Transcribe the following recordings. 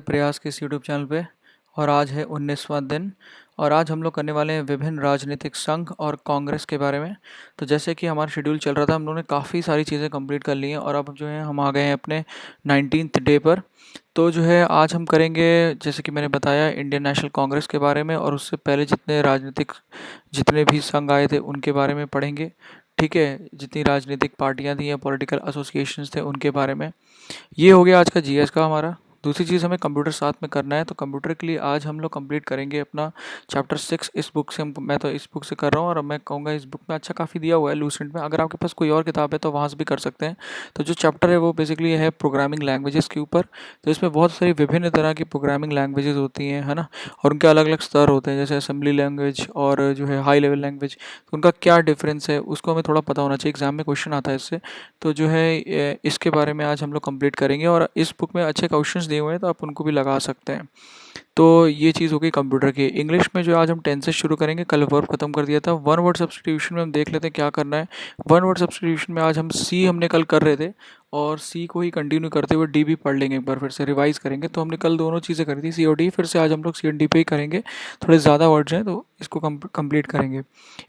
प्रयास के इस यूट्यूब चैनल पे। और आज है 19वां दिन। और आज हम लोग करने वाले हैं विभिन्न राजनीतिक संघ और कांग्रेस के बारे में। तो जैसे कि हमारा शेड्यूल चल रहा था, हम लोगों ने काफ़ी सारी चीज़ें कंप्लीट कर ली हैं और अब जो है हम आ गए हैं अपने 19th डे पर। तो जो है आज हम करेंगे, जैसे कि मैंने बताया, इंडियन नेशनल कांग्रेस के बारे में, और उससे पहले जितने भी संघ आए थे उनके बारे में पढ़ेंगे। ठीक है, जितनी राजनीतिक पार्टियां थी या पॉलिटिकल एसोसिएशंस थे उनके बारे में। ये हो गया आज का जीएस का हमारा। दूसरी चीज़, हमें कंप्यूटर साथ में करना है, तो कंप्यूटर के लिए आज हम लोग कंप्लीट करेंगे अपना चैप्टर 6। इस बुक से मैं तो इस बुक से कर रहा हूँ, और मैं कहूँगा इस बुक में अच्छा काफ़ी दिया हुआ है लूसेंट में। अगर आपके पास कोई और किताब है तो वहाँ से भी कर सकते हैं। तो जो चैप्टर है वो बेसिकली है प्रोग्रामिंग लैंग्वेजेस के ऊपर। तो इसमें बहुत सारी विभिन्न तरह की प्रोग्रामिंग लैंग्वेजेस होती हैं, है ना। और उनके अलग अलग स्तर होते हैं, जैसे असेंबली लैंग्वेज और जो है हाई लेवल लैंग्वेज। तो उनका क्या डिफरेंस है उसको हमें थोड़ा पता होना चाहिए, एग्जाम में क्वेश्चन आता है इससे। तो जो है इसके बारे में आज हम लोग कंप्लीट करेंगे, और इस बुक में अच्छे क्वेश्चंस दिए हुए हैं तो आप उनको भी लगा सकते हैं। तो ये चीज़ हो गई कंप्यूटर की। इंग्लिश में जो आज हम टेंस से शुरू करेंगे, कल वर्ब खत्म कर दिया था। वन वर्ड सब्स्टिट्यूशन में हम देख लेते हैं क्या करना है। वन वर्ड सब्स्टिट्यूशन में आज हम सी हमने कल कर रहे थे, और सी को ही कंटिन्यू करते हुए डी भी पढ़ लेंगे, एक बार फिर से रिवाइज करेंगे। तो हमने कल दोनों चीज़ें करी थी, सी और डी, फिर से आज हम लोग सी एंड डी पे ही करेंगे। थोड़े ज़्यादा वर्ड्स हैं तो इसको कंप्लीट करेंगे।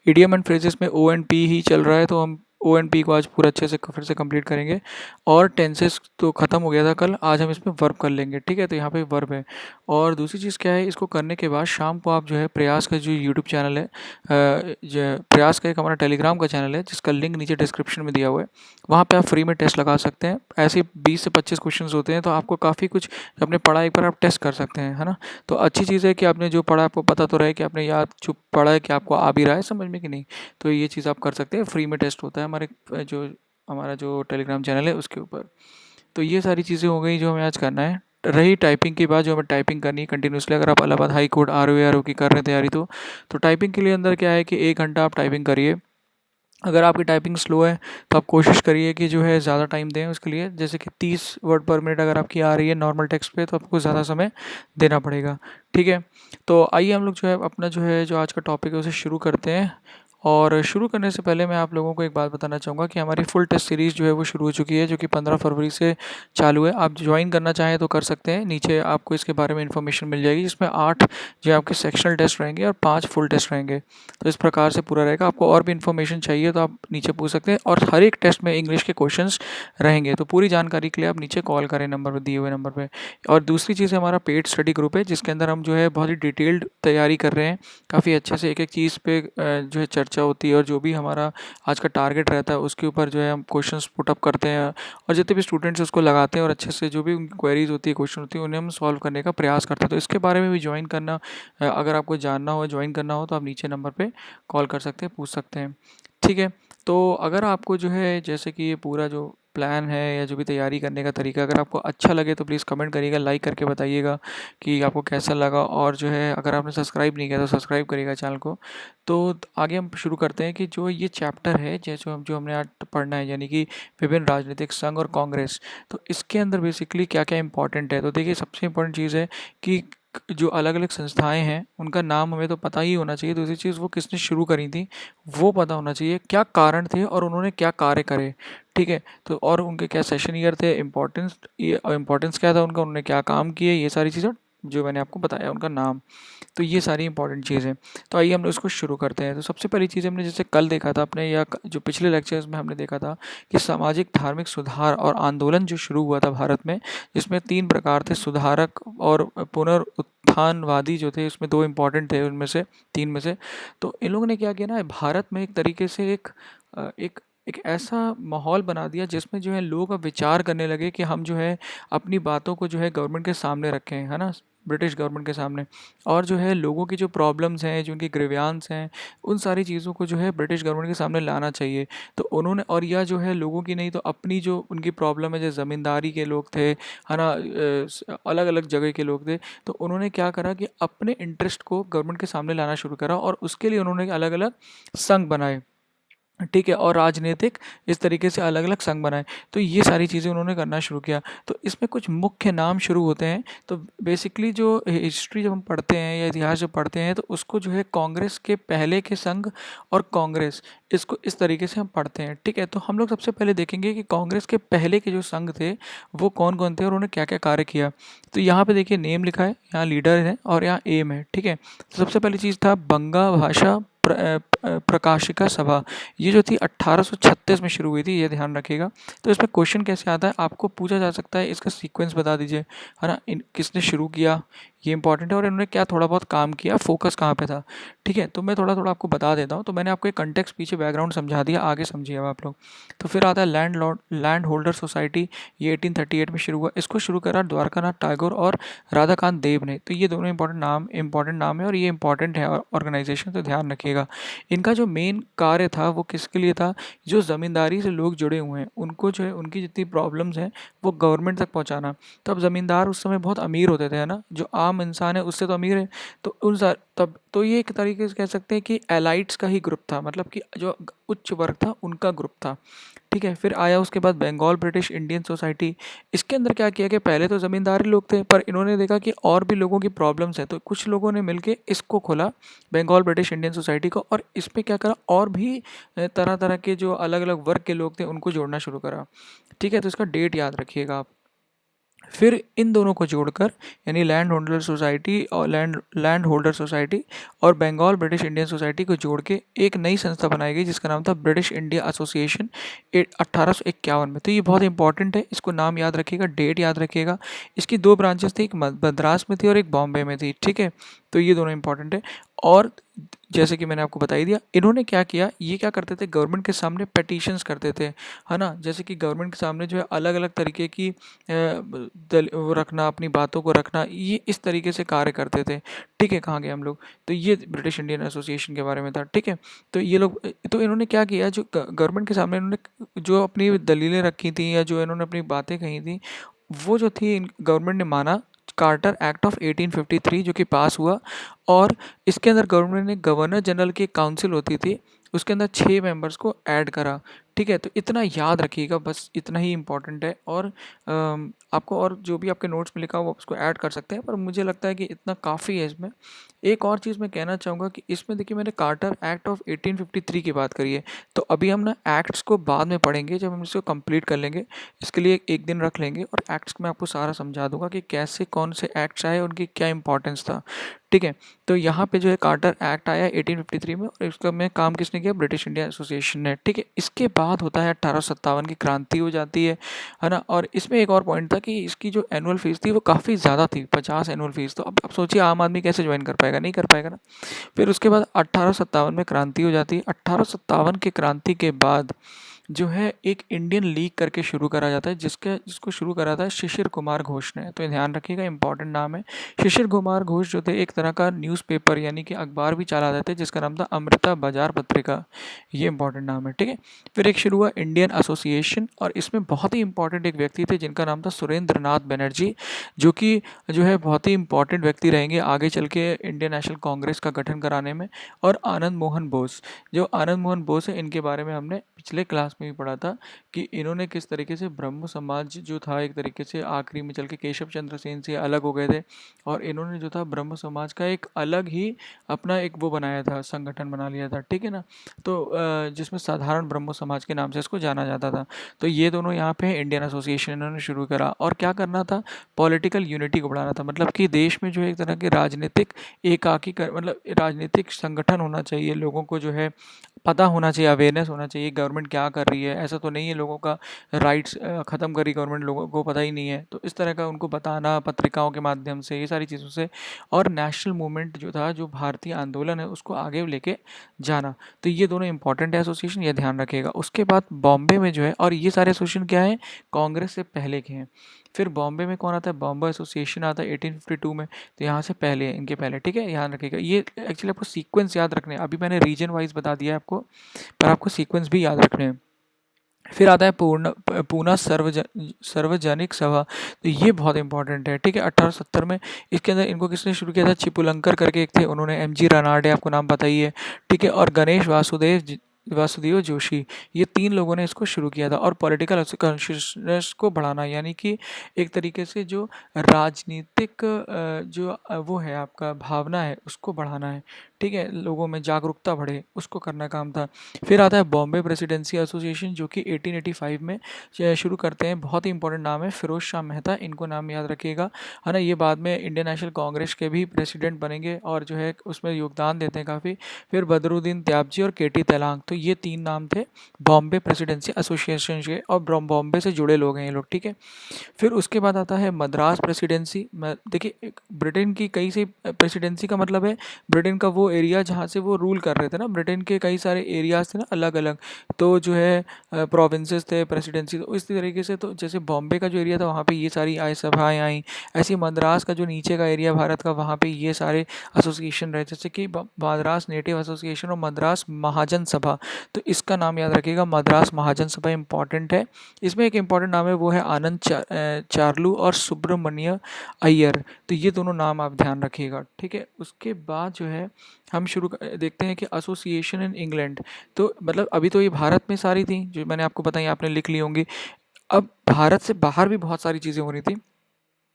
इडियम एंड फ्रेजेस में ओ एंड पी ही चल रहा है, तो हम ओ एंड पी को आज पूरा अच्छे से फिर से कंप्लीट करेंगे। और टेंसेस तो ख़त्म हो गया था कल, आज हम इसमें वर्ब कर लेंगे। ठीक है, तो यहाँ पे वर्ब है। और दूसरी चीज़ क्या है, इसको करने के बाद शाम को आप जो है प्रयास का जो यूट्यूब चैनल है, प्रयास का एक हमारा टेलीग्राम का चैनल है जिसका लिंक नीचे डिस्क्रिप्शन में दिया हुआ है, वहाँ पे आप फ्री में टेस्ट लगा सकते हैं। ऐसे 20 से 25 क्वेश्चन होते हैं, तो आपको काफ़ी कुछ अपने पढ़ा एक बार आप टेस्ट कर सकते हैं, है ना। तो अच्छी चीज़ है कि आपने जो पढ़ा आपको पता तो रहे कि आपने याद जो पढ़ा है कि आपको आ भी रहा है समझ में कि नहीं। तो ये चीज़ आप कर सकते हैं, फ्री में टेस्ट होता है हमारा जो टेलीग्राम चैनल है उसके ऊपर। तो ये सारी चीज़ें हो गई जो हमें आज करना है। रही टाइपिंग की बात, जो हमें टाइपिंग करनी है कंटिन्यूसली। अगर आप Allahabad High Court R O की कर रहे हैं तैयारी, तो टाइपिंग के लिए अंदर क्या है कि 1 घंटा आप टाइपिंग करिए। अगर आपकी टाइपिंग स्लो है तो आप कोशिश करिए कि जो है ज़्यादा टाइम दें उसके लिए, जैसे कि 30 वर्ड पर मिनट अगर आपकी आ रही है नॉर्मल टेक्स्ट पे, तो आपको ज़्यादा समय देना पड़ेगा। ठीक है, तो आइए हम लोग जो है अपना जो आज का टॉपिक है उसे शुरू करते हैं। और शुरू करने से पहले मैं आप लोगों को एक बात बताना चाहूँगा कि हमारी फुल टेस्ट सीरीज़ जो है वो शुरू हो चुकी है, जो कि 15 फरवरी से चालू है। आप ज्वाइन करना चाहें तो कर सकते हैं, नीचे आपको इसके बारे में इन्फॉर्मेशन मिल जाएगी, जिसमें 8 जो आपके सेक्शनल टेस्ट रहेंगे और 5 फुल टेस्ट रहेंगे। तो इस प्रकार से पूरा रहेगा। आपको और भी इन्फॉर्मेशन चाहिए तो आप नीचे पूछ सकते हैं, और हर एक टेस्ट में इंग्लिश के क्वेश्चंस रहेंगे। तो पूरी जानकारी के लिए आप नीचे कॉल करें नंबर पर, दिए हुए नंबर पे। और दूसरी चीज़ हमारा पेड स्टडी ग्रुप है, जिसके अंदर हम जो है बहुत ही डिटेल्ड तैयारी कर रहे हैं, काफ़ी अच्छे से एक एक चीज़ पे जो है चर्चा होती है, और जो भी हमारा आज का टारगेट रहता है उसके ऊपर जो है हम क्वेश्चंस पुट अप करते हैं, और जितने भी स्टूडेंट्स उसको लगाते हैं और अच्छे से जो भी उनकी क्वेरीज होती है, क्वेश्चन होती है, उन्हें हम सॉल्व करने का प्रयास करते हैं। तो इसके बारे में भी ज्वाइन करना, अगर आपको जानना हो, ज्वाइन करना हो, तो आप नीचे नंबर पे कॉल कर सकते हैं, पूछ सकते हैं। ठीक है, तो अगर आपको जो है जैसे कि ये पूरा जो प्लान है या जो भी तैयारी करने का तरीका अगर आपको अच्छा लगे तो प्लीज़ कमेंट करिएगा, लाइक करके बताइएगा कि आपको कैसा लगा। और जो है अगर आपने सब्सक्राइब नहीं किया तो सब्सक्राइब करिएगा चैनल को। तो आगे हम शुरू करते हैं कि जो ये चैप्टर है, जैसे जो हमने आज पढ़ना है, यानी कि विभिन्न राजनीतिक संघ और कांग्रेस। तो इसके अंदर बेसिकली क्या क्या इंपॉर्टेंट है, तो देखिए सबसे इम्पोर्टेंट चीज़ है कि जो अलग अलग संस्थाएं हैं उनका नाम हमें तो पता ही होना चाहिए। दूसरी चीज़, वो किसने शुरू करी थी वो पता होना चाहिए, क्या कारण थे और उन्होंने क्या कार्य करे। ठीक है, तो और उनके क्या सेशन ईयर थे, इम्पोर्टेंस क्या था उनका, उन्होंने क्या काम किए, ये सारी चीज़ें जो मैंने आपको बताया उनका नाम। तो ये सारी इंपॉर्टेंट चीज़ें। तो आइए हम लोग इसको शुरू करते हैं। तो सबसे पहली चीज़ हमने जैसे कल देखा था अपने, या जो पिछले लेक्चर्स में हमने देखा था कि सामाजिक धार्मिक सुधार और आंदोलन जो शुरू हुआ था भारत में, जिसमें 3 प्रकार थे, सुधारक और पुनरुत्थानवादी जो थे, इसमें 2 इम्पॉर्टेंट थे उनमें से, 3 में से। तो इन लोगों ने क्या किया ना, भारत में एक तरीके से एक ऐसा माहौल बना दिया जिसमें जो है लोग अब विचार करने लगे कि हम जो है अपनी बातों को जो है गवर्नमेंट के सामने रखें, है ना, ब्रिटिश गवर्नमेंट के सामने। और जो है लोगों की जो प्रॉब्लम्स हैं, जो उनकी ग्रीवियांस हैं, उन सारी चीज़ों को जो है ब्रिटिश गवर्नमेंट के सामने लाना चाहिए। तो उन्होंने, और या जो है लोगों की नहीं तो अपनी जो उनकी प्रॉब्लम है, जैसे ज़मींदारी के लोग थे, है ना, अलग अलग जगह के लोग थे, तो उन्होंने क्या करा कि अपने इंटरेस्ट को गवर्नमेंट के सामने लाना शुरू करा, और उसके लिए उन्होंने अलग अलग संघ बनाए। ठीक है, और राजनीतिक इस तरीके से अलग अलग संघ बनाए। तो ये सारी चीज़ें उन्होंने करना शुरू किया। तो इसमें कुछ मुख्य नाम शुरू होते हैं। तो बेसिकली जो हिस्ट्री जब हम पढ़ते हैं या इतिहास जब पढ़ते हैं तो उसको जो है कांग्रेस के पहले के संघ और कांग्रेस, इसको इस तरीके से हम पढ़ते हैं। ठीक है, तो हम लोग सबसे पहले देखेंगे कि कांग्रेस के पहले के जो संघ थे वो कौन कौन थे और उन्होंने क्या क्या कार्य किया। तो यहाँ पे देखिए नेम लिखा है, यहाँ लीडर है और यहाँ एम है। ठीक है, तो सबसे पहली चीज़ था बंगा भाषा प्रकाशिका सभा। ये जो थी 1836 में शुरू हुई थी, ये ध्यान रखिएगा। तो इसमें क्वेश्चन कैसे आता है, आपको पूछा जा सकता है इसका सीक्वेंस बता दीजिए, है ना, किसने शुरू किया, ये इंपॉर्टेंट है, और इन्होंने क्या थोड़ा बहुत काम किया, फोकस कहाँ पे था। ठीक है, तो मैं थोड़ा थोड़ा आपको बता देता हूँ। तो मैंने आपको एक कंटेक्स्ट पीछे बैकग्राउंड समझा दिया, आगे समझिए अब आप लोग। तो फिर आता है लैंड होल्डर सोसाइटी, ये 1838 में शुरू हुआ। इसको शुरू करा द्वारकानाथ टैगोर और राधाकांत देव ने। तो ये दोनों इंपॉर्टेंट नाम है और ये इंपॉर्टेंट है ऑर्गेनाइजेशन, तो ध्यान रखिएगा। इनका जो मेन कार्य था वो किसके लिए था, जो ज़मींदारी से लोग जुड़े हुए हैं उनको जो है उनकी जितनी प्रॉब्लम्स हैं वो गवर्नमेंट तक पहुंचाना। तो अब ज़मींदार उस समय बहुत अमीर होते थे, है ना, जो आम इंसान है उससे तो अमीर है। तो तब तो ये एक तरीके से कह सकते हैं कि एलाइट्स का ही ग्रुप था, मतलब कि जो उच्च वर्ग था उनका ग्रुप था। ठीक है, फिर आया उसके बाद बंगाल ब्रिटिश इंडियन सोसाइटी। इसके अंदर क्या किया कि पहले तो ज़मींदार ही लोग थे, पर इन्होंने देखा कि और भी लोगों की प्रॉब्लम्स है, तो कुछ लोगों ने मिलके इसको खोला, बंगाल ब्रिटिश इंडियन सोसाइटी को, और इसमें क्या करा, और भी तरह तरह के जो अलग अलग वर्ग के लोग थे उनको जोड़ना शुरू करा। ठीक है, तो इसका डेट याद रखिएगा आप। फिर इन दोनों को जोड़कर, यानी लैंड होल्डर सोसाइटी और बंगाल ब्रिटिश इंडियन सोसाइटी को जोड़ के एक नई संस्था बनाई गई जिसका नाम था ब्रिटिश इंडिया एसोसिएशन 1851 में। तो ये बहुत इंपॉर्टेंट है, इसको नाम याद रखिएगा, डेट याद रखिएगा। इसकी दो ब्रांचेस थी, एक मद्रास में थी और एक बॉम्बे में थी। ठीक है, तो ये दोनों इंपॉर्टेंट है। और जैसे कि मैंने आपको बता ही दिया, इन्होंने क्या किया, ये क्या करते थे, गवर्नमेंट के सामने पेटिशंस करते थे, है ना, जैसे कि गवर्नमेंट के सामने जो है अलग अलग तरीके की वो रखना, अपनी बातों को रखना, ये इस तरीके से कार्य करते थे। ठीक है, कहाँ गए हम लोग, तो ये ब्रिटिश इंडियन एसोसिएशन के बारे में था। ठीक है, तो ये लोग, तो इन्होंने क्या किया, जो गवर्नमेंट के सामने इन्होंने जो अपनी दलीलें रखी थी या जो इन्होंने अपनी बातें कही थी, वो जो थी गवर्नमेंट ने माना। कार्टर एक्ट ऑफ 1853 जो कि पास हुआ, और इसके अंदर गवर्नमेंट ने गवर्नर जनरल की काउंसिल होती थी, उसके अंदर 6 मेंबर्स को ऐड करा। ठीक है, तो इतना याद रखिएगा, बस इतना ही इम्पोर्टेंट है। और आपको और जो भी आपके नोट्स में लिखा हो उसको ऐड कर सकते हैं, पर मुझे लगता है कि इतना काफ़ी है इसमें। एक और चीज़ मैं कहना चाहूँगा कि इसमें देखिए मैंने कार्टर एक्ट ऑफ 1853 की बात करी है, तो अभी हम ना एक्ट्स को बाद में पढ़ेंगे जब हम इसको कंप्लीट कर लेंगे। इसके लिए एक दिन रख लेंगे और एक्ट्स में आपको सारा समझा दूंगा कि कैसे कौन से एक्ट्स आए, उनकी क्या इंपॉर्टेंस था। ठीक है, तो यहाँ पे जो है कार्टर एक्ट आया 1853 में, और इसका में काम किसने किया, ब्रिटिश इंडिया एसोसिएशन ने। ठीक है, इसके बाद होता है 1857 की क्रांति हो जाती है ना। और इसमें एक और पॉइंट था कि इसकी जो एनुअल फीस थी वो काफ़ी ज़्यादा थी, 50 एनुअल फीस। तो अब सोचिए आम आदमी कैसे ज्वाइन कर पाएगा, नहीं कर पाएगा ना। फिर उसके बाद 1857 में क्रांति हो जाती है। 1857 की क्रांति के बाद जो है एक इंडियन लीग करके शुरू करा जाता है, जिसको शुरू करा था शिशिर कुमार घोष ने। तो ये ध्यान रखिएगा, इंपॉर्टेंट नाम है। शिशिर कुमार घोष जो थे एक तरह का न्यूज़पेपर यानी कि अखबार भी चलाते थे जिसका नाम था अमृता बाजार पत्रिका, ये इंपॉर्टेंट नाम है। ठीक है, फिर एक शुरू हुआ इंडियन एसोसिएशन, और इसमें बहुत ही इंपॉर्टेंट एक व्यक्ति थे जिनका नाम था सुरेंद्र नाथ बनर्जी, जो कि जो है बहुत ही इंपॉर्टेंट व्यक्ति रहेंगे आगे चल के इंडियन नेशनल कांग्रेस का गठन कराने में। और आनंद मोहन बोस, जो आनंद मोहन बोस है, इनके बारे में हमने पिछले क्लास में भी पढ़ा था कि इन्होंने किस तरीके से ब्रह्म समाज जो था एक तरीके से आखिरी में चल के केशव चंद्र सेन से अलग हो गए थे, और इन्होंने जो था ब्रह्म समाज का एक अलग ही अपना एक वो बनाया था, संगठन बना लिया था। ठीक है ना, तो जिसमें साधारण ब्रह्म समाज के नाम से इसको जाना जाता था। तो ये दोनों यहाँ पे इंडियन एसोसिएशन इन्होंने शुरू करा, और क्या करना था, पॉलिटिकल यूनिटी को बढ़ाना था, मतलब कि देश में जो है एक तरह के राजनीतिक मतलब राजनीतिक संगठन होना चाहिए, लोगों को जो है पता होना चाहिए, अवेयरनेस होना चाहिए गवर्नमेंट क्या कर रही है। ऐसा तो नहीं है लोगों का राइट्स ख़त्म करी गवर्नमेंट, लोगों को पता ही नहीं है। तो इस तरह का उनको बताना पत्रिकाओं के माध्यम से, ये सारी चीज़ों से, और नेशनल मूवमेंट जो था, जो भारतीय आंदोलन है, उसको आगे लेके जाना। तो ये दोनों इंपॉर्टेंट एसोसिएशन, ये ध्यान रखिएगा। उसके बाद बॉम्बे में जो है, और ये सारे एसोसिएशन क्या हैं, कांग्रेस से पहले के हैं। फिर बॉम्बे में कौन आता है, बॉम्बे एसोसिएशन आता है 1852 में। तो यहाँ से पहले है, इनके पहले। ठीक है, ध्यान रखिएगा। ये एक्चुअली आपको सीक्वेंस याद रखने हैं, अभी मैंने रीजन वाइज बता दिया है आपको, पर आपको सीक्वेंस भी याद रखने हैं। फिर आता है पूना सार्वजनिक सभा। तो ये बहुत इंपॉर्टेंट है। ठीक है, 1870 में इसके अंदर इनको किसने शुरू किया था, चिपुलंकर करके एक थे, उन्होंने, एम जी रनाडे, आपको नाम पता ही है। ठीक है, और गणेश वासुदेव वासुदेव जोशी, ये 3 लोगों ने इसको शुरू किया था। और पॉलिटिकल कॉन्शियसनेस को बढ़ाना, यानी कि एक तरीके से जो राजनीतिक वो है आपका भावना है उसको बढ़ाना है, ठीक है, लोगों में जागरूकता बढ़े, उसको करना काम था। फिर आता है बॉम्बे प्रेसिडेंसी एसोसिएशन, जो कि 1885 में शुरू करते हैं। बहुत ही इंपॉर्टेंट नाम है, फिरोज शाह मेहता, इनको नाम याद रखिएगा, है ना। ये बाद में इंडियन नेशनल कांग्रेस के भी प्रेसिडेंट बनेंगे और जो है उसमें योगदान देते हैं काफ़ी। फिर बदरुद्दीन त्याबजी और केटी तेलांग, तो ये 3 नाम थे बॉम्बे प्रेसिडेंसी एसोसिएशन के, और बॉम्बे से जुड़े लोग हैं ये लोग, ठीक है। फिर उसके बाद आता है मद्रास प्रेसिडेंसी। देखिए, ब्रिटेन की कई सी प्रेसिडेंसी का मतलब है ब्रिटेन का वो एरिया जहाँ से वो रूल कर रहे थे ना, ब्रिटेन के कई सारे एरियाज थे ना अलग अलग, तो जो है प्रोविंसेस थे, प्रेसिडेंसी, तो इस तरीके से, तो जैसे बॉम्बे का जो एरिया था वहाँ पे ये सारी सभाएँ आई। ऐसी मद्रास का जो नीचे का एरिया भारत का, वहाँ पे ये सारे एसोसिएशन रहे, जैसे कि मद्रास नेटिव एसोसिएशन और मद्रास महाजन सभा। तो इसका नाम याद रखिएगा, मद्रास महाजन सभा इंपॉर्टेंट है। इसमें एक इम्पॉर्टेंट नाम है, वो है आनंद चार्लू और सुब्रमण्य अय्यर, तो ये दोनों नाम आप ध्यान रखिएगा, ठीक है। उसके बाद जो है हम देखते हैं कि एसोसिएशन इन इंग्लैंड, तो मतलब अभी तो ये भारत में सारी थी जो मैंने आपको बताई, आपने लिख ली होंगी। अब भारत से बाहर भी बहुत सारी चीज़ें हो रही थी,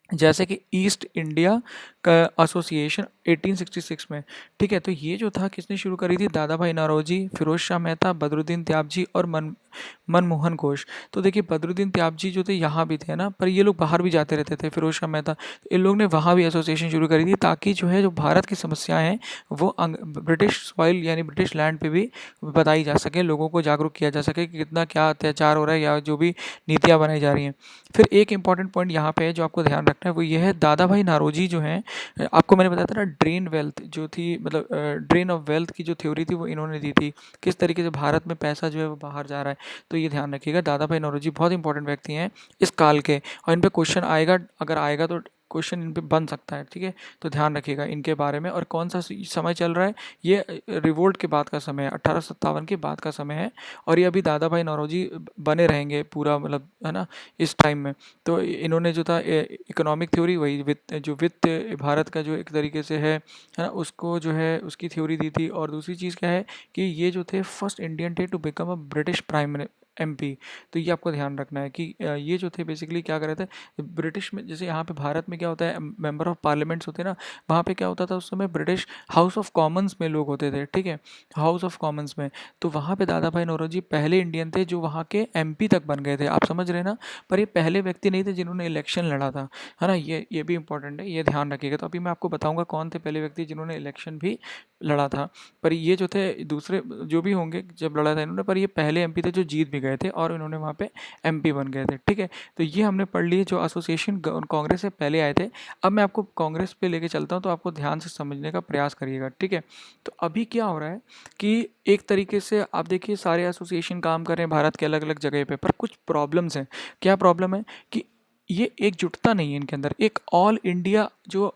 जैसे कि ईस्ट इंडिया का एसोसिएशन 1866 में, ठीक है। तो ये जो था किसने शुरू करी थी, दादा भाई नौरोजी, फिरोज शाह मेहता, बदरुद्दीन त्याबजी और मनमोहन घोष। तो देखिए, बदरुद्दीन त्याबजी जो थे यहाँ भी थे ना, पर ये लोग बाहर भी जाते रहते थे, फिरोज शाह मेहता, तो इन लोग ने वहाँ भी एसोसिएशन शुरू करी थी, ताकि जो है जो भारत की समस्याएं हैं वो ब्रिटिश सॉइल यानी ब्रिटिश लैंड पे भी बताई जा सके, लोगों को जागरूक किया जा सके कि कितना क्या अत्याचार हो रहा है या जो भी नीतियाँ बनाई जा रही हैं। फिर एक इंपॉर्टेंट पॉइंट यहाँ पे है जो आपको ध्यान रखना है, वो ये है, दादा भाई नारोजी जो हैं, आपको मैंने बताया था ना, ड्रेन वेल्थ जो थी, मतलब ड्रेन ऑफ वेल्थ की जो थ्योरी थी वो इन्होंने दी थी, किस तरीके से भारत में पैसा जो है वो बाहर जा रहा है। तो ये ध्यान रखिएगा, दादा भाई नौरोजी बहुत इंपॉर्टेंट व्यक्ति हैं इस काल के, और इन पे क्वेश्चन आएगा, अगर आएगा तो क्वेश्चन इन पे बन सकता है, ठीक है। तो ध्यान रखिएगा इनके बारे में। और कौन सा समय चल रहा है, ये रिवोल्ट के बाद का समय है, 1857 के बाद का समय है, और ये अभी दादा भाई नौरोजी बने रहेंगे पूरा, मतलब है ना, इस टाइम में। तो इन्होंने जो था इकोनॉमिक थ्योरी, वही वित्त भारत का जो एक तरीके से है ना, उसको जो है उसकी थ्योरी दी थी। और दूसरी चीज़ क्या है कि ये जो थे फर्स्ट इंडियन थे to become a British prime MP. तो ये आपको ध्यान रखना है कि ये जो थे बेसिकली क्या कर रहे थे ब्रिटिश में, जैसे यहाँ पे भारत में क्या होता है, मेंबर ऑफ पार्लियामेंट्स होते हैं ना, वहाँ पे क्या होता था उस समय, ब्रिटिश हाउस ऑफ कॉमन्स में लोग होते थे, ठीक है, हाउस ऑफ कॉमन्स में। तो वहाँ पे दादा भाई नौरोजी पहले इंडियन थे जो वहाँ के एमपी तक बन गए थे, आप समझ रहे हैं ना। पर ये पहले व्यक्ति नहीं थे जिन्होंने इलेक्शन लड़ा था, है ना, ये भी इंपॉर्टेंट है, ये ध्यान रखिएगा। तो अभी मैं आपको बताऊंगा कौन थे पहले व्यक्ति जिन्होंने इलेक्शन भी लड़ा था। पर ये जो थे दूसरे जो भी होंगे जब लड़ा था इन्होंने, पर ये पहले एमपी थे जो जीत भी गए थे और इन्होंने वहाँ पे एमपी बन गए थे, ठीक है। तो ये हमने पढ़ लिए जो एसोसिएशन कांग्रेस से पहले आए थे। अब मैं आपको कांग्रेस पे लेके चलता हूँ, तो आपको ध्यान से समझने का प्रयास करिएगा, ठीक है। तो अभी क्या हो रहा है कि एक तरीके से आप देखिए सारे एसोसिएशन काम कर रहे हैं भारत के अलग अलग जगह पे, पर कुछ प्रॉब्लम्स हैं। क्या प्रॉब्लम है कि ये एकजुटता नहीं है इनके अंदर, एक ऑल इंडिया जो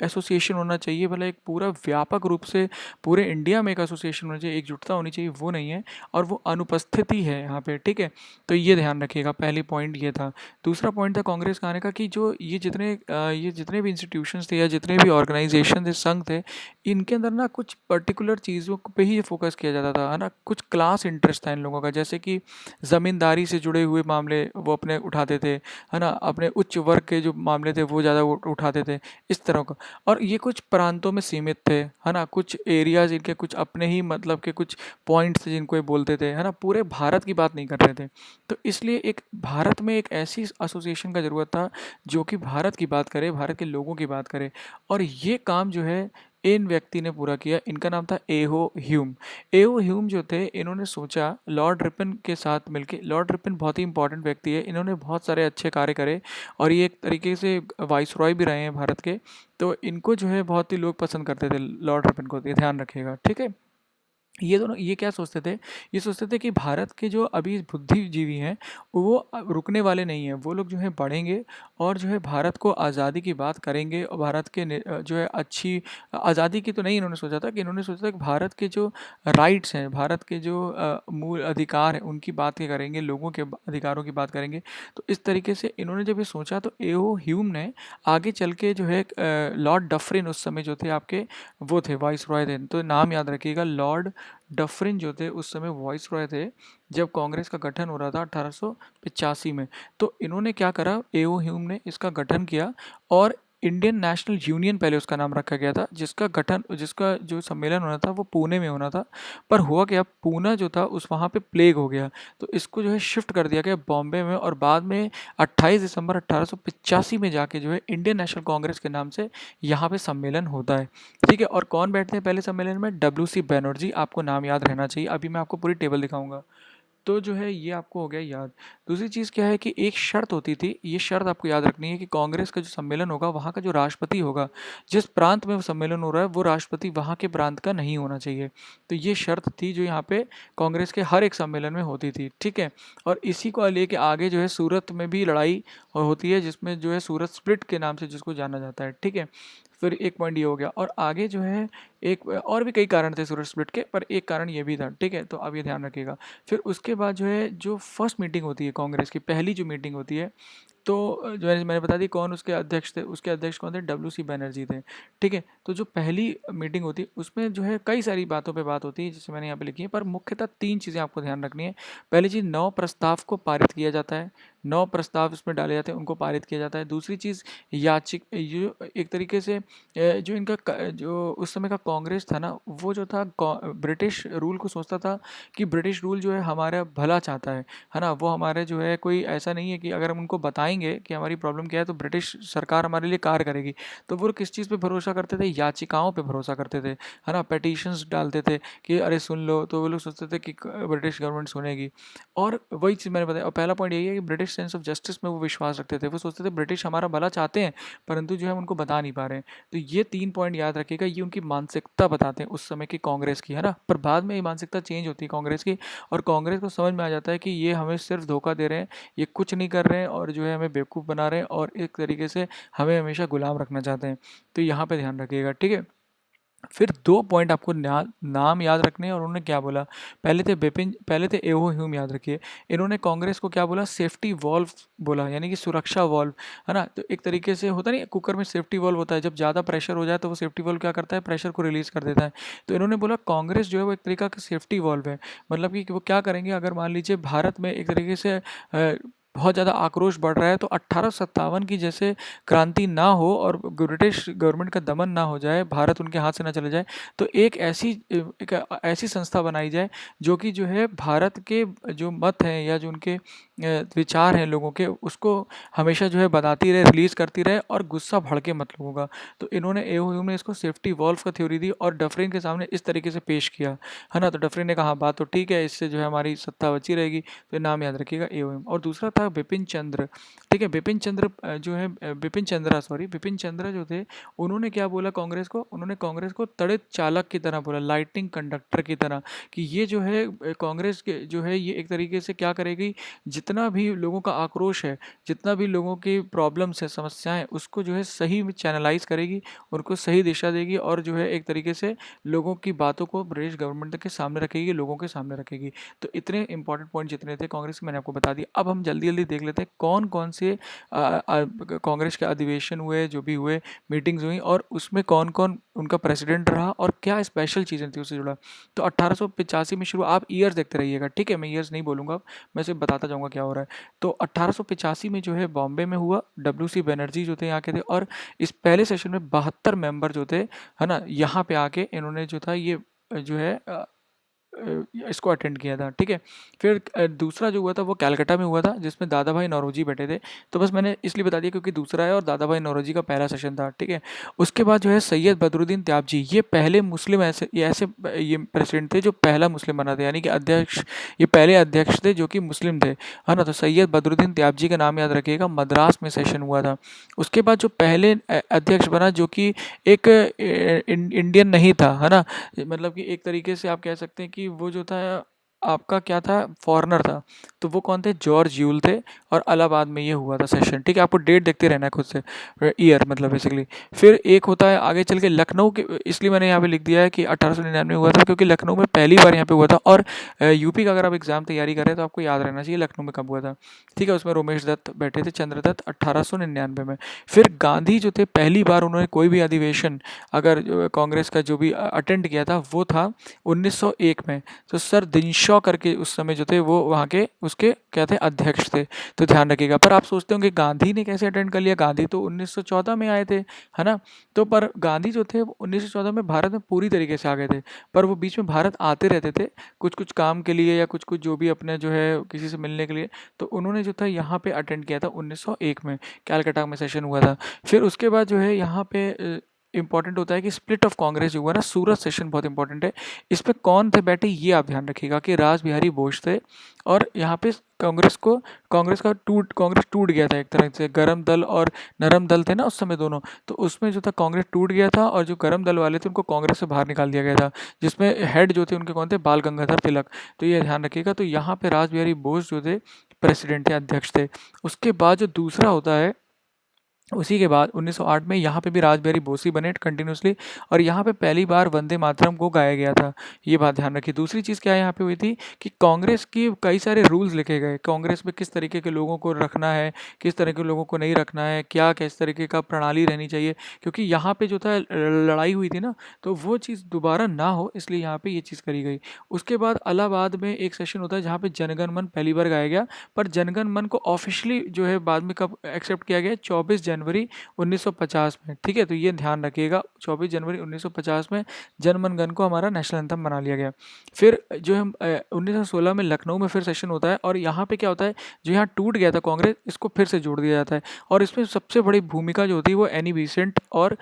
एसोसिएशन होना चाहिए, भला एक पूरा व्यापक रूप से पूरे इंडिया में एक एसोसिएशन होना चाहिए, एकजुटता होनी चाहिए, वो नहीं है, और वो अनुपस्थिति है यहाँ पे, ठीक है। तो ये ध्यान रखिएगा, पहली पॉइंट ये था। दूसरा पॉइंट था कांग्रेस का आने का, कि जो ये जितने भी इंस्टीट्यूशंस थे या जितने भी ऑर्गेनाइजेशन थे, संघ थे, इनके अंदर ना कुछ पर्टिकुलर चीज़ों पे ही फोकस किया जाता था, है ना, कुछ क्लास इंटरेस्ट था इन लोगों का, जैसे कि ज़मींदारी से जुड़े हुए मामले वो अपने उठाते थे, है ना, अपने उच्च वर्ग के जो मामले थे वो ज़्यादा उठाते थे, इस तरह का। और ये कुछ प्रांतों में सीमित थे, है ना, कुछ एरियाज इनके कुछ अपने ही मतलब के कुछ पॉइंट्स थे जिनको ये बोलते थे, है ना, पूरे भारत की बात नहीं कर रहे थे। तो इसलिए एक भारत में एक ऐसी एसोसिएशन का ज़रूरत था जो कि भारत की बात करे, भारत के लोगों की बात करे, और ये काम जो है इन व्यक्ति ने पूरा किया। इनका नाम था एहो ह्यूम। एहो ह्यूम जो थे, इन्होंने सोचा लॉर्ड रिपन के साथ मिलके, लॉर्ड रिपन बहुत ही इंपॉर्टेंट व्यक्ति है, इन्होंने बहुत सारे अच्छे कार्य करे, और ये एक तरीके से वाइसरॉय भी रहे हैं भारत के। तो इनको जो है बहुत ही लोग पसंद करते थे, लॉर्ड रिपन को, ये ध्यान रखिएगा, ठीक है। ये दोनों ये क्या सोचते थे, ये सोचते थे कि भारत के जो अभी बुद्धिजीवी हैं वो रुकने वाले नहीं हैं, वो लोग जो है बढ़ेंगे, और जो है भारत को आज़ादी की बात करेंगे, और भारत के जो है अच्छी आज़ादी की तो नहीं इन्होंने सोचा था, कि इन्होंने सोचा था कि भारत के जो राइट्स हैं, भारत के जो मूल अधिकार हैं उनकी बात करेंगे, लोगों के अधिकारों की बात करेंगे। तो इस तरीके से इन्होंने जब ये सोचा, तो एओ ह्यूम ने आगे चल के जो है लॉर्ड डफरिन उस समय जो थे आपके, वो थे वाइस रॉय थे, तो नाम याद रखिएगा, लॉर्ड डफरिन जो थे उस समय वॉइसरॉय थे जब कांग्रेस का गठन हो रहा था 1885 में। तो इन्होंने क्या करा, एओ ह्यूम ने इसका गठन किया और इंडियन नेशनल यूनियन पहले उसका नाम रखा गया था, जिसका जो सम्मेलन होना था वो पुणे में होना था। पर हुआ क्या, पूना जो था उस वहाँ पे प्लेग हो गया, तो इसको जो है शिफ्ट कर दिया गया बॉम्बे में, और बाद में 28 दिसंबर 1885 में जाके जो है इंडियन नेशनल कांग्रेस के नाम से यहाँ पे सम्मेलन होता है। ठीक है, और कौन बैठते हैं पहले सम्मेलन में? डब्ल्यू सी बैनर्जी, आपको नाम याद रहना चाहिए। अभी मैं आपको पूरी टेबल दिखाऊंगा। तो जो है ये आपको हो गया याद। दूसरी चीज़ क्या है कि एक शर्त होती थी, ये शर्त आपको याद रखनी है कि कांग्रेस का जो सम्मेलन होगा वहाँ का जो राष्ट्रपति होगा, जिस प्रांत में वो सम्मेलन हो रहा है वो राष्ट्रपति वहाँ के प्रांत का नहीं होना चाहिए। तो ये शर्त थी जो यहाँ पे कांग्रेस के हर एक सम्मेलन में होती थी। ठीक है, और इसी को लेके आगे जो है सूरत में भी लड़ाई होती है, जिसमें जो है सूरत स्प्लिट के नाम से जिसको जाना जाता है। ठीक है, फिर एक पॉइंट ये हो गया, और आगे जो है एक और भी कई कारण थे सूरत स्प्लिट के, पर एक कारण ये भी था। ठीक है, तो अब ये ध्यान रखिएगा। फिर उसके बाद जो है जो फर्स्ट मीटिंग होती है कांग्रेस की, पहली जो मीटिंग होती है, तो जो है मैंने बता दी कौन उसके अध्यक्ष थे, उसके अध्यक्ष कौन थे? डब्ल्यू सी बैनर्जी थे। ठीक है, तो जो पहली मीटिंग होती है उसमें जो है कई सारी बातों पे बात होती है, जैसे मैंने यहाँ पे लिखी है, पर मुख्यतः तीन चीज़ें आपको ध्यान रखनी है। पहली चीज़, 9 प्रस्ताव को पारित किया जाता है, 9 प्रस्ताव इसमें डाले जाते हैं, उनको पारित किया जाता है। दूसरी चीज़, याचिक जो एक तरीके से जो इनका जो उस समय का कांग्रेस था ना, वो जो था ब्रिटिश रूल को सोचता था कि ब्रिटिश रूल जो है हमारा भला चाहता है ना। वो हमारे जो है कोई ऐसा नहीं है कि अगर हम उनको बताएंगे कि हमारी प्रॉब्लम क्या है तो ब्रिटिश सरकार हमारे लिए कार्य करेगी। तो वो किस चीज़ पे भरोसा करते थे? याचिकाओं पे भरोसा करते थे, है ना। पेटिशंस डालते थे कि अरे सुन लो, तो वो लोग सोचते थे कि ब्रिटिश गवर्नमेंट सुनेगी। और वही चीज़ मैंने बताया, और पहला पॉइंट यही है कि ब्रिटिश सेंस ऑफ जस्टिस में वो विश्वास रखते थे। वो सोचते थे ब्रिटिश हमारा भला चाहते हैं, परंतु जो है उनको बता नहीं पा रहे हैं। तो ये 3 पॉइंट याद रखिएगा, ये उनकी मानसिकता बताते हैं उस समय की कांग्रेस की, है ना। पर बाद में ये मानसिकता चेंज होती है कांग्रेस की, और कांग्रेस को समझ में आ जाता है कि ये हमें सिर्फ धोखा दे रहे हैं, ये कुछ नहीं कर रहे हैं, और जो है हमें बेवकूफ़ बना रहे हैं, और एक तरीके से हमें हमेशा गुलाम रखना चाहते हैं। तो यहाँ पे ध्यान रखिएगा। ठीक है, फिर 2 पॉइंट आपको नाम याद रखने हैं, और उन्होंने क्या बोला। पहले थे एओ ह्यूम, याद रखिए। इन्होंने कांग्रेस को क्या बोला? सेफ्टी वॉल्व बोला, यानी कि सुरक्षा वॉल्व, है ना। तो एक तरीके से होता नहीं, कुकर में सेफ्टी वॉल्व होता है, जब ज़्यादा प्रेशर हो जाए तो वो सेफ्टी वॉल्व क्या करता है? प्रेशर को रिलीज़ कर देता है। तो इन्होंने बोला कांग्रेस जो है वो एक तरीका का सेफ्टी वॉल्व है। मतलब कि वो क्या करेंगे, अगर मान लीजिए भारत में एक तरीके से बहुत ज़्यादा आक्रोश बढ़ रहा है, तो 1857 की जैसे क्रांति ना हो और ब्रिटिश गवर्नमेंट का दमन ना हो जाए, भारत उनके हाथ से ना चले जाए, तो एक ऐसी संस्था बनाई जाए जो कि जो है भारत के जो मत हैं या जो उनके विचार हैं लोगों के, उसको हमेशा जो है बताती रहे, रिलीज़ करती रहे, और गुस्सा भड़के मत लोगों का। तो इन्होंने एओ ह्यूम ने इसको सेफ्टी वॉल्व का थ्योरी दी, और डफरिन के सामने इस तरीके से पेश किया, है ना। तो डफरिन ने कहा हाँ बात तो ठीक है, इससे जो है हमारी सत्ता बची रहेगी। तो नाम याद रखिएगा एओ ह्यूम। और दूसरा था बिपिन चंद्र। ठीक है, बिपिन चंद्र जो है बिपिन चंद्र जो थे, उन्होंने क्या बोला कांग्रेस को? उन्होंने कांग्रेस को तड़ित चालक की तरह बोला, लाइटनिंग कंडक्टर की तरह, कि ये जो है कांग्रेस के जो है ये एक तरीके से क्या करेगी, जितना भी लोगों का आक्रोश है, जितना भी लोगों की प्रॉब्लम्स है, समस्याएं, उसको जो है सही में चैनलाइज करेगी, उनको सही दिशा देगी, और जो है एक तरीके से लोगों की बातों को ब्रिटिश गवर्नमेंट के सामने रखेगी, लोगों के सामने रखेगी। तो इतने इंपॉर्टेंट पॉइंट जितने थे कांग्रेस के, मैंने आपको बता दिया। अब हम जल्दी जल्दी देख लेते हैं कौन कौन से कांग्रेस के अधिवेशन हुए, जो भी हुए, मीटिंग्स हुई, और उसमें कौन कौन उनका प्रेसिडेंट रहा, और क्या स्पेशल चीज़ें थी उससे जुड़ा। तो 1885 में शुरू, आप ईयर्स देखते रहिएगा। ठीक है, मैं ईयर्स नहीं बोलूँगा, मैं सिर्फ बताता जाऊँगा क्या हो रहा है। तो 1885 में जो है बॉम्बे में हुआ, डब्ल्यू सी बनर्जी जो थे यहाँ के थे, और इस पहले सेशन में 72 मेंबर जो थे, है ना, यहाँ पे आके इन्होंने जो था ये जो है इसको अटेंड किया था। ठीक है, फिर दूसरा जो हुआ था वो कलकत्ता में हुआ था, जिसमें दादा भाई नौरोजी बैठे थे। तो बस मैंने इसलिए बता दिया क्योंकि दूसरा है, और दादा भाई नौरोजी का पहला सेशन था। ठीक है, उसके बाद जो है सैयद बदरुद्दीन त्याबजी, ये पहले मुस्लिम ये प्रेसिडेंट थे जो पहला मुस्लिम बना था, यानी कि अध्यक्ष, ये पहले अध्यक्ष थे जो कि मुस्लिम थे, है ना। तो सैयद बदरुद्दीन त्याबजी का नाम याद रखिएगा, मद्रास में सेशन हुआ था। उसके बाद जो पहले अध्यक्ष बना, जो कि एक इंडियन नहीं था, है ना, मतलब कि एक तरीके से आप कह सकते हैं कि वो जो था आपका क्या था, फॉरेनर था। तो वो कौन थे, जॉर्ज यूल थे। और इलाहाबाद में ये हुआ था सेशन, ठीक है। आपको डेट देखते रहना है खुद से, ईयर मतलब बेसिकली। फिर एक होता है आगे चल के लखनऊ के, इसलिए मैंने यहाँ पे लिख दिया है कि 1899 हुआ था, क्योंकि लखनऊ में पहली बार यहाँ पे हुआ था। और यूपी का अगर आप एग्जाम तैयारी कर रहे हैं तो आपको याद रहना चाहिए लखनऊ में कब हुआ था, ठीक है। उसमें रोमेश दत्त बैठे थे, चंद्रदत्त, 1899 में। फिर गांधी जो थे, पहली बार उन्होंने कोई भी अधिवेशन अगर कांग्रेस का जो भी अटेंड किया था, वो था 1901 में। तो सर दिनशॉ करके उस समय जो थे वो वहाँ के उसके क्या थे, अध्यक्ष थे। तो ध्यान रखिएगा। पर आप सोचते होंगे गांधी ने कैसे अटेंड कर लिया, गांधी तो 1914 में आए थे, है ना। तो पर गांधी जो थे 1914 में भारत में पूरी तरीके से आ गए थे। पर वो बीच में भारत आते रहते थे कुछ कुछ काम के लिए, या कुछ कुछ जो भी अपने जो है किसी से मिलने के लिए। तो उन्होंने जो था यहाँ पे अटेंड किया था 1901 में, कैलकाटा में सेशन हुआ था। फिर उसके बाद जो है यहाँ पे इंपॉर्टेंट होता है कि स्प्लिट ऑफ कांग्रेस जो हुआ ना, सूरत सेशन बहुत इंपॉर्टेंट है। इसमें कौन थे बैठे, ये आप ध्यान रखिएगा कि रास बिहारी बोस थे। और यहाँ पे कांग्रेस टूट गया था एक तरह से, गरम दल और नरम दल थे ना उस समय दोनों। तो उसमें जो था कांग्रेस टूट गया था, और जो गरम दल वाले थे उनको कांग्रेस से बाहर निकाल दिया गया था, जिसमें हेड जो थे उनके कौन थे, बाल गंगाधर तिलक। तो ये ध्यान रखिएगा। तो यहाँ पे रास बिहारी बोस जो थे प्रेसिडेंट थे, अध्यक्ष थे। उसके बाद जो दूसरा होता है, उसी के बाद 1908 में यहाँ पे भी रास बिहारी बोस ही बने कंटिन्यूसली। और यहाँ पे पहली बार वंदे मातरम को गाया गया था। ये बात ध्यान रखिए। दूसरी चीज़ क्या यहाँ पे हुई थी कि कांग्रेस की कई सारे रूल्स लिखे गए, कांग्रेस में किस तरीके के लोगों को रखना है, किस तरह के लोगों को नहीं रखना है, क्या किस तरीके का प्रणाली रहनी चाहिए। क्योंकि यहाँ पे जो था लड़ाई हुई थी ना, तो वो चीज़ दोबारा ना हो, इसलिए यहाँ पे ये चीज़ करी गई। उसके बाद इलाहाबाद में एक सेशन होता है जहाँ पे जनगण मन पहली बार गाया गया। पर जनगण मन को ऑफिशियली जो है बाद में कब एक्सेप्ट किया गया, 24 जनवरी 1950 में, ठीक है। तो ये ध्यान रखिएगा, 24 जनवरी 1950 में जनगण मन को हमारा नेशनल एंथम बना लिया गया। फिर जो हम 1916 में लखनऊ में फिर सेशन होता है। और यहाँ पे क्या होता है, जो यहाँ टूट गया था कांग्रेस, इसको फिर से जोड़ दिया जाता है। और इसमें सबसे बड़ी भूमिका जो होती है वो एनी बेसेंट, और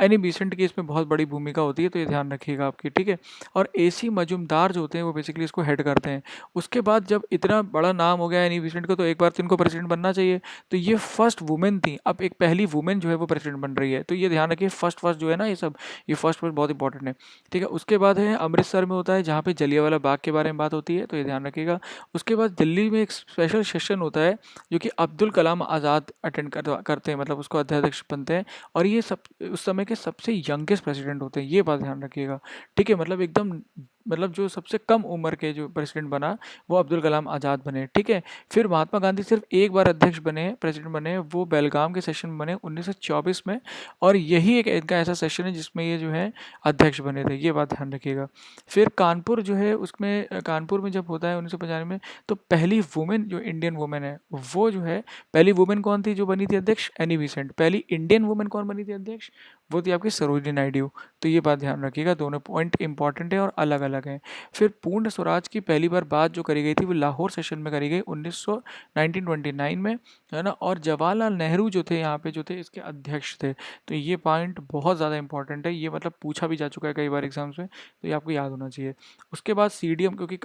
एनी बेसेंट की इसमें बहुत बड़ी भूमिका होती है। तो ये ध्यान रखिएगा आपकी, ठीक है। और AC मजूमदार जो होते हैं वो बेसिकली इसको हेड करते हैं। उसके बाद जब इतना बड़ा नाम हो गया एनी बेसेंट का, तो एक बार तो इनको प्रेसिडेंट बनना चाहिए। तो ये फर्स्ट वुमेन थी, अब एक पहली वुमेन जो है वो प्रेसिडेंट बन रही है। तो ये ध्यान रखिए, फर्स्ट फर्स्ट जो है ना ये सब, ये फर्स्ट फर्स्ट बहुत इंपॉर्टेंट है, ठीक है। उसके बाद है अमृतसर में होता है, जहाँ पे जलियांवाला बाग के बारे में बात होती है। तो ये ध्यान रखिएगा। उसके बाद दिल्ली में एक स्पेशल सेशन होता है, जो कि अब्दुल कलाम आज़ाद अटेंड करते हैं, मतलब उसको अध्यक्ष बनते हैं। और ये सब उस समय के सबसे यंगेस्ट प्रेसिडेंट होते हैं, ये बात ध्यान रखिएगा, ठीक है। मतलब एकदम, मतलब जो सबसे कम उम्र के जो प्रेसिडेंट बना वो अब्दुल कलाम आज़ाद बने, ठीक है। फिर महात्मा गांधी सिर्फ एक बार अध्यक्ष बने, प्रेसिडेंट बने, वो बेलगाम के सेशन में बने 1924 में। और यही एक इनका ऐसा सेशन है जिसमें ये जो है अध्यक्ष बने थे, ये बात ध्यान रखिएगा। फिर कानपुर जो है उसमें, कानपुर में जब होता है 1995 में, तो पहली वुमेन जो इंडियन वुमेन है वो जो है, पहली वुमेन कौन थी जो बनी थी अध्यक्ष, एनी बेसेंट। पहली इंडियन वुमेन कौन बनी थी अध्यक्ष, वो थी आपकी सरोजिनी नायडू। तो ये बात ध्यान रखिएगा, दोनों पॉइंट इंपॉर्टेंट है और अलग अलग हैं। फिर पूर्ण स्वराज की पहली बार बात जो करी गई थी वो लाहौर सेशन में करी गई 1929 में, है ना। और जवाहरलाल नेहरू जो थे यहाँ पे जो थे इसके अध्यक्ष थे। तो ये पॉइंट बहुत ज़्यादा इंपॉर्टेंट है, ये मतलब पूछा भी जा चुका है कई बार एग्जाम्स में, तो ये आपको याद होना चाहिए। उसके बाद CDM, क्योंकि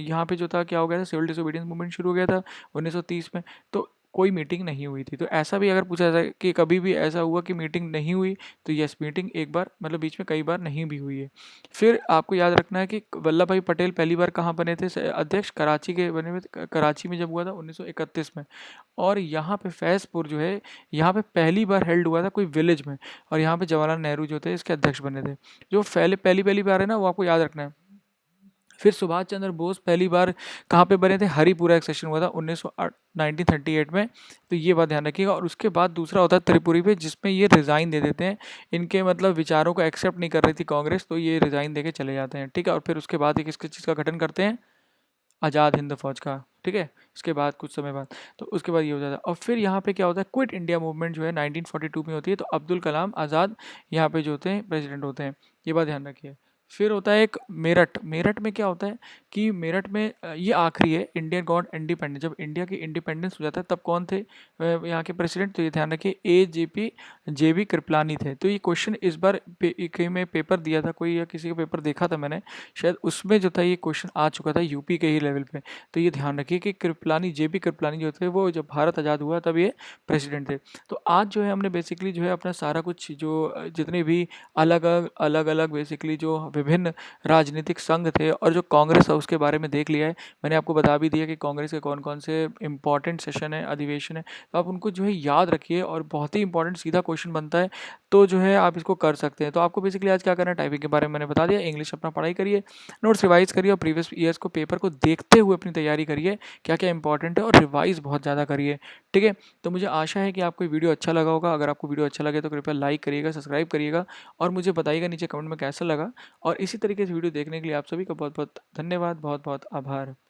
यहाँ पे जो था क्या हो गया था, सिविल डिसोबीडियंस मूवमेंट शुरू हो गया था 1930 में। तो कोई मीटिंग नहीं हुई थी। तो ऐसा भी अगर पूछा जाए कि कभी भी ऐसा हुआ कि मीटिंग नहीं हुई, तो यस, मीटिंग एक बार, मतलब बीच में कई बार नहीं भी हुई है। फिर आपको याद रखना है कि वल्लभ भाई पटेल पहली बार कहाँ बने थे अध्यक्ष, कराची के बने हुए कराची में जब हुआ था 1931 में। और यहाँ पे फैज़पुर जो है, यहाँ पे पहली बार हेल्ड हुआ था कोई विलेज में। और यहाँ पे जवाहरलाल नेहरू जो थे इसके अध्यक्ष बने थे। जो पहली बार है ना, वो आपको याद रखना है। फिर सुभाष चंद्र बोस पहली बार कहाँ पे बने थे, हरिपुरा एक सेशन हुआ था 1938 में। तो ये बात ध्यान रखिएगा। और उसके बाद दूसरा होता है त्रिपुरी पे, जिसमें ये रिज़ाइन दे देते हैं, इनके मतलब विचारों को एक्सेप्ट नहीं कर रही थी कांग्रेस, तो ये रिज़ाइन दे के चले जाते हैं, ठीक है। और फिर उसके बाद एक इसके चीज़ का गठन करते हैं, आज़ाद हिंद फौज का, ठीक है। इसके बाद कुछ समय बाद, तो उसके बाद ये हो जाता है। और फिर यहाँ पे क्या होता है, क्विट इंडिया मूवमेंट जो है 1942 में होती है। तो अब्दुल कलाम आज़ाद यहाँ पे जो होते हैं प्रेसिडेंट होते हैं, ये बात ध्यान रखिए। फिर होता है एक मेरठ। मेरठ में क्या होता है कि मेरठ में ये आखिरी है, इंडियन गॉट इंडिपेंडेंस, जब इंडिया की इंडिपेंडेंस हो जाता है तब कौन थे यहाँ के प्रेसिडेंट, तो ये ध्यान रखिए JB कृपलानी थे। तो ये क्वेश्चन इस बार कहीं में पेपर दिया था कोई, या किसी का पेपर देखा था मैंने शायद, उसमें जो था ये क्वेश्चन आ चुका था यूपी के ही लेवल पे। तो ये ध्यान रखिए कि JB कृपलानी जो थे वो जब भारत आज़ाद हुआ तब ये प्रेसिडेंट थे। तो आज जो है हमने बेसिकली जो है अपना सारा कुछ जो जितने भी अलग अलग बेसिकली जो विभिन्न राजनीतिक संघ थे और जो कांग्रेस है उसके बारे में देख लिया है। मैंने आपको बता भी दिया कि कांग्रेस के कौन-कौन से इम्पोर्टेंट सेशन है, अधिवेशन है, तो आप उनको जो है याद रखिए और बहुत ही इंपॉर्टेंट सीधा क्वेश्चन बनता है, तो जो है आप इसको कर सकते हैं। तो आपको बेसिकली आज क्या करना है, टाइपिंग के बारे में मैंने बता दिया, इंग्लिश अपना पढ़ाई करिए, नोट्स रिवाइज़ करिए और प्रीवियस ईयर्स को पेपर को देखते हुए अपनी तैयारी करिए, क्या-क्या इंपॉर्टेंट है और रिवाइज़ बहुत ज़्यादा करिए, ठीक है? तो मुझे आशा है कि आपको ये वीडियो अच्छा लगा होगा। अगर आपको वीडियो अच्छा लगे तो कृपया लाइक करिएगा, सब्सक्राइब करिएगा और मुझे बताइएगा नीचे कमेंट में कैसा लगा। और इसी तरीके से वीडियो देखने के लिए आप सभी का बहुत-बहुत धन्यवाद, बहुत-बहुत आभार।